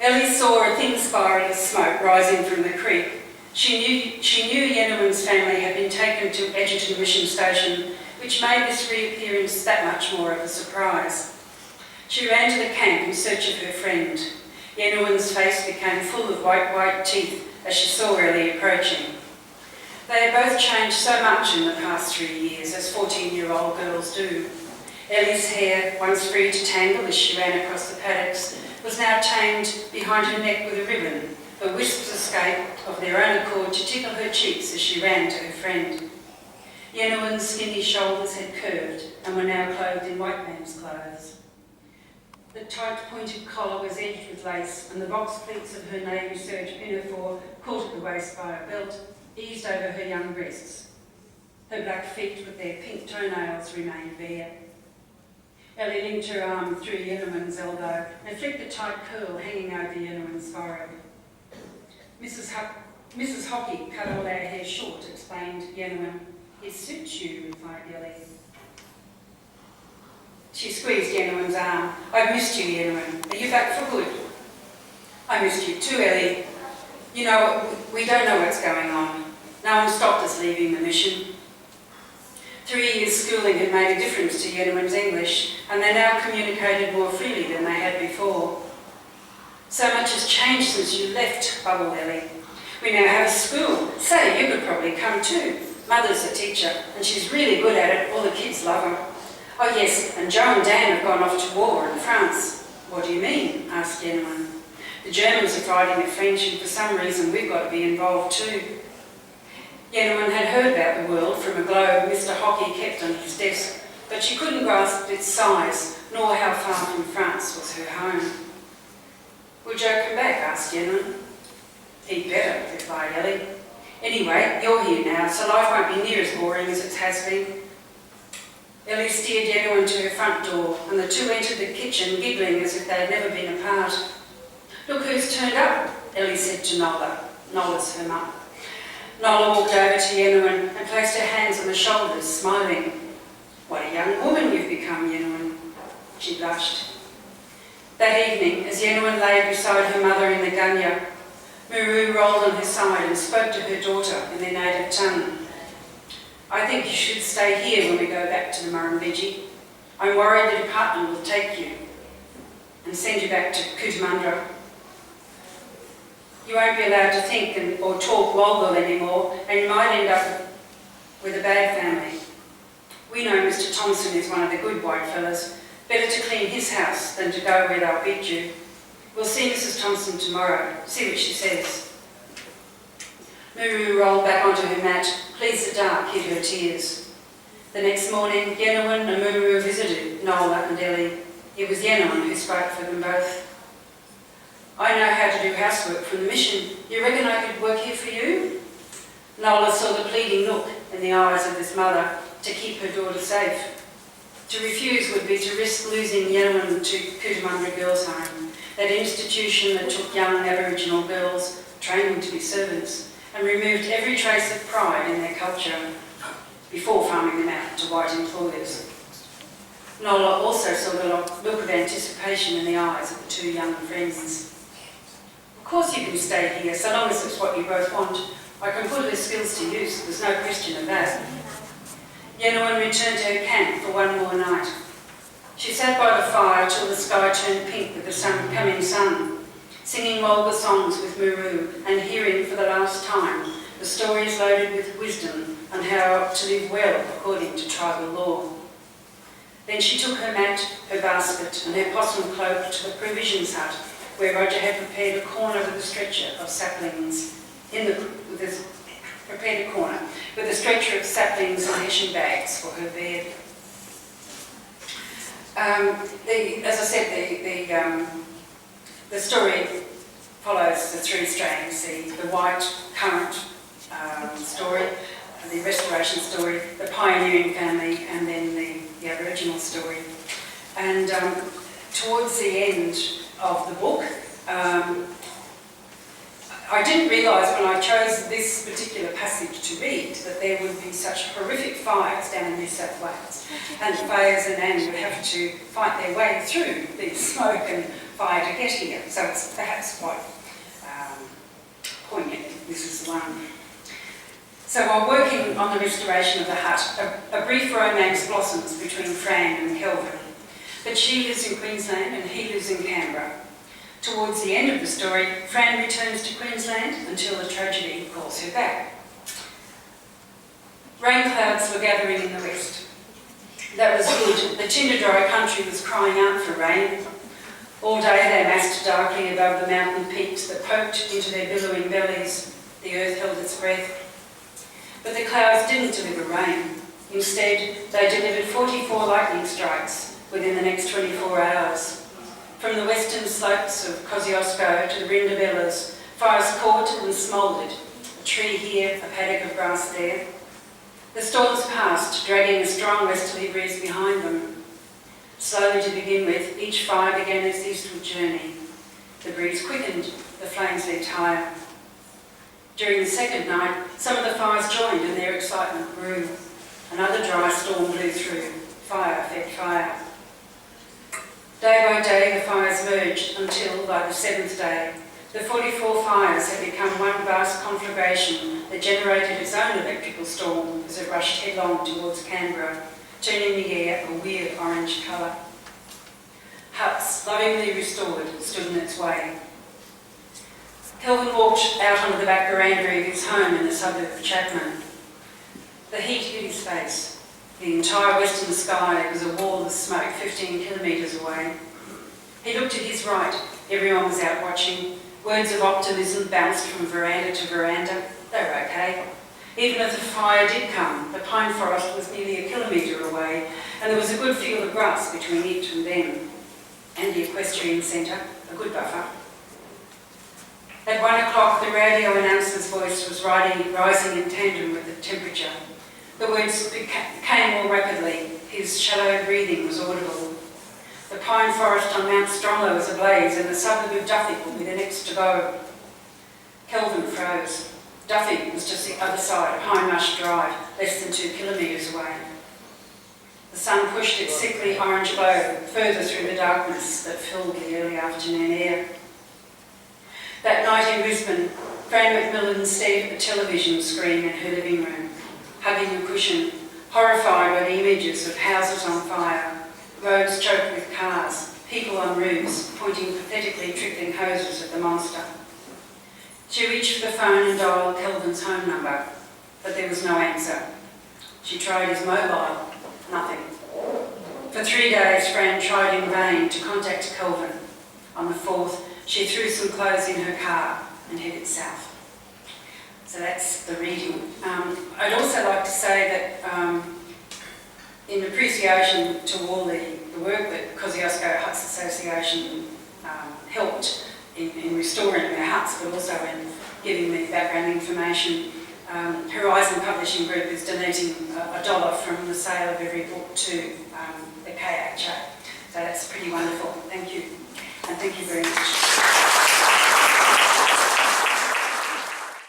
Ellie saw a thin spiral of smoke rising from the creek. She knew Yenohan's family had been taken to Edgerton Mission Station, which made this reappearance that much more of a surprise. She ran to the camp in search of her friend. Yenohan's face became full of white teeth as she saw Ellie approaching. They had both changed so much in the past 3 years, as 14-year-old girls do. Ellie's hair, once free to tangle as she ran across the paddocks, was now tamed behind her neck with a ribbon. The wisps escaped of their own accord to tickle her cheeks as she ran to her friend. Yenohan's skinny shoulders had curved and were now clothed in white man's clothes. The tight pointed collar was edged with lace, and the box pleats of her navy serge pinafore, caught at the waist by a belt, eased over her young breasts. Her black feet with their pink toenails remained bare. Ellie linked her arm through Yenohan's elbow and flicked the tight curl hanging over Yenohan's forehead. Mrs. Hockey cut all our hair short, explained Yenohan. It suits you, replied Ellie. She squeezed Yenohan's arm. I've missed you, Yenohan. Are you back for good? I missed you too, Ellie. You know, we don't know what's going on. No one stopped us leaving the mission. 3 years schooling had made a difference to Yenohan's English, and they now communicated more freely than they had before. So much has changed since you left, bubbled Ellie. We now have a school. Say, you could probably come too. Mother's a teacher, and she's really good at it. All the kids love her. Oh yes, and Joe and Dan have gone off to war in France. What do you mean? Asked Yenohan. The Germans are fighting at French, and for some reason we've got to be involved too. Yenohan had heard about the world from a globe Mr. Hockey kept on his desk, but she couldn't grasp its size, nor how far from France was her home. Will Joe come back? Asked Yenohan. He'd better, replied Ellie. Anyway, you're here now, so life won't be near as boring as it has been. Ellie steered Yenohan to her front door, and the two entered the kitchen, giggling as if they had never been apart. Look who's turned up, Ellie said to Nola. Nola's her mum. Nola walked over to Yenohan and placed her hands on the shoulders, smiling. What a young woman you've become, Yenohan. She blushed. That evening, as Yenohan lay beside her mother in the gunya, Muru rolled on her side and spoke to her daughter in their native tongue. I think you should stay here when we go back to the Murrumbidgee. I'm worried the department will take you and send you back to Cootamundra. You won't be allowed to think or talk Walgal anymore, and you might end up with a bad family. We know Mr. Thompson is one of the good white fellas. Better to clean his house than to go where they'll beat you. We'll see Mrs. Thompson tomorrow, see what she says. Muru rolled back onto her mat, pleased the dark hid her tears. The next morning, Yenohan and Muru visited Nola and Ellie. It was Yenohan who spoke for them both. I know how to do housework from the mission. You reckon I could work here for you? Nola saw the pleading look in the eyes of his mother to keep her daughter safe. To refuse would be to risk losing Yenohan to Cootamundra Girls' Home, that institution that took young Aboriginal girls, trained them to be servants, and removed every trace of pride in their culture before farming them out to white employers. Nola also saw the look of anticipation in the eyes of the two young friends. Of course you can stay here, so long as it's what you both want. I can put her skills to use, there's no question of that. Yenohan returned to her camp for one more night. She sat by the fire till the sky turned pink with the coming sun, singing Walga songs with Muru and hearing for the last time the stories loaded with wisdom on how to live well according to tribal law. Then she took her mat, her basket and her possum cloak to the provisions hut where Roger had prepared a corner with a stretcher of saplings prepared a corner with a stretcher of saplings and hessian bags for her bed. As I said, the story follows the three strands: the white current story, the restoration story, the pioneering family, and then the Aboriginal story. And towards the end of the book, I didn't realise when I chose this particular passage to read that there would be such horrific fires down in New South Wales, and Fayers and Anne would have to fight their way through the smoke and fire to get here. So it's perhaps quite poignant. This is the one. So while working on the restoration of the hut, a brief romance blossoms between Fran and Kelvin. But she lives in Queensland and he lives in Canberra. Towards the end of the story, Fran returns to Queensland until a tragedy calls her back. Rain clouds were gathering in the west. That was good. The tinder-dry country was crying out for rain. All day they massed darkly above the mountain peaks that poked into their billowing bellies. The earth held its breath. But the clouds didn't deliver rain. Instead, they delivered 44 lightning strikes within the next 24 hours. From the western slopes of Kosciuszko to the Rindabellas, fires caught and smouldered. A tree here, a paddock of grass there. The storms passed, dragging a strong westerly breeze behind them. Slowly to begin with, each fire began its eastward journey. The breeze quickened, the flames leaped higher. During the second night, some of the fires joined and their excitement grew. Another dry storm blew through. Fire fed fire. Day by day, the fires merged until, by the seventh day, the 44 fires had become one vast conflagration that generated its own electrical storm as it rushed headlong towards Canberra, turning the air a weird orange colour. Huts, lovingly restored, stood in its way. Kelvin walked out onto the back veranda of his home in the suburb of Chapman. The heat hit his face. The entire western sky was a wall of smoke 15 kilometres away. He looked at his right. Everyone was out watching. Words of optimism bounced from veranda to veranda. They were okay. Even if the fire did come, the pine forest was nearly a kilometre away, and there was a good field of grass between it and them, and the equestrian centre, a good buffer. At 1 o'clock, the radio announcer's voice was rising in tandem with the temperature. The words came more rapidly. His shallow breathing was audible. The pine forest on Mount Stromlo was ablaze, and the suburb of Duffy would be the next to go. Kelvin froze. Duffy was just the other side of High Mush Drive, less than 2 kilometres away. The sun pushed its sickly orange glow further through the darkness that filled the early afternoon air. That night in Brisbane, Fran McMillan stared at the television screen in her living room, hugging a cushion, horrified by the images of houses on fire, roads choked with cars, people on roofs, pointing pathetically trickling hoses at the monster. She reached for the phone and dialed Kelvin's home number, but there was no answer. She tried his mobile, nothing. For 3 days, Fran tried in vain to contact Kelvin. On the 4th, she threw some clothes in her car and headed south. So that's the reading. I'd also like to say that in appreciation to all the work that Kosciuszko Huts Association helped in restoring their huts, but also in giving me background information, Horizon Publishing Group is donating $1 from the sale of every book to the KHA. So that's pretty wonderful. Thank you. And thank you very much.